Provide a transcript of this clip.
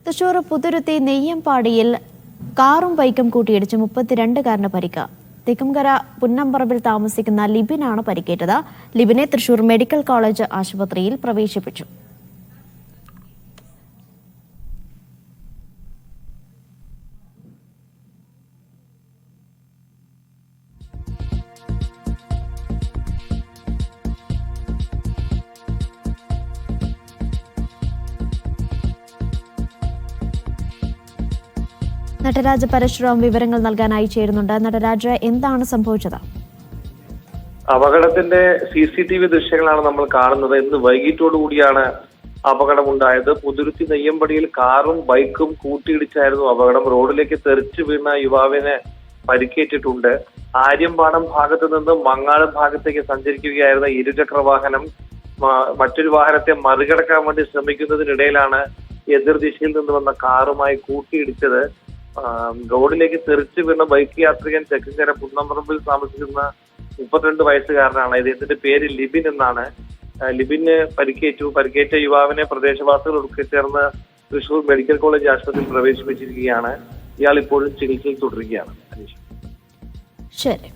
തൃശൂർ പുതുരുത്തി നെയ്യമ്പാടിയിൽ കാറും ബൈക്കും കൂട്ടിയിടിച്ച് 32-കാരന് പരിക്ക്. തെക്കുംകര പുന്നമ്പറമ്പിൽ താമസിക്കുന്ന ലിബിനാണ് പരിക്കേറ്റത്. ലിബിനെ തൃശൂർ മെഡിക്കൽ കോളേജ് ആശുപത്രിയിൽ പ്രവേശിപ്പിച്ചു. നടരാജ പരശുറാം വിവരങ്ങൾ നൽകാനായി ചേരുന്നുണ്ട്. നടരാജ, എന്താണ് സംഭവിച്ചത്? അപകടത്തിന്റെ CCTV ദൃശ്യങ്ങളാണ് നമ്മൾ കാണുന്നത്. ഇന്ന് വൈകിട്ടോടുകൂടിയാണ് അപകടമുണ്ടായത്. പുതുരുത്തി നെയ്യമ്പടിയിൽ കാറും ബൈക്കും കൂട്ടിയിടിച്ചായിരുന്നു അപകടം. റോഡിലേക്ക് തെറിച്ചു വീണ യുവാവിന് പരിക്കേറ്റിട്ടുണ്ട്. ആര്യമ്പാടം ഭാഗത്ത് നിന്ന് മങ്ങാട് ഭാഗത്തേക്ക് സഞ്ചരിക്കുകയായിരുന്ന ഇരുചക്ര വാഹനം മറ്റൊരു വാഹനത്തെ മറികടക്കാൻ വേണ്ടി ശ്രമിക്കുന്നതിനിടയിലാണ് എതിർദിശയിൽ നിന്ന് വന്ന കാറുമായി കൂട്ടിയിടിച്ചത്. റോഡിലേക്ക് തെറിച്ചു വീണ ബൈക്ക് യാത്രികൻ തെക്കുംകര പുന്നമ്പറമ്പിൽ താമസിക്കുന്ന 32 വയസ്സുകാരനാണ്. ഇദ്ദേഹത്തിന്റെ പേര് ലിബിൻ എന്നാണ്. ലിബിന് പരിക്കേറ്റ യുവാവിനെ പ്രദേശവാസികൾ ഉൾക്കെ ചേർന്ന് തൃശൂർ മെഡിക്കൽ കോളേജ് ആശുപത്രിയിൽ പ്രവേശിപ്പിച്ചിരിക്കുകയാണ്. ഇയാൾ ഇപ്പോഴും ചികിത്സയിൽ തുടരുകയാണ്. ശരി.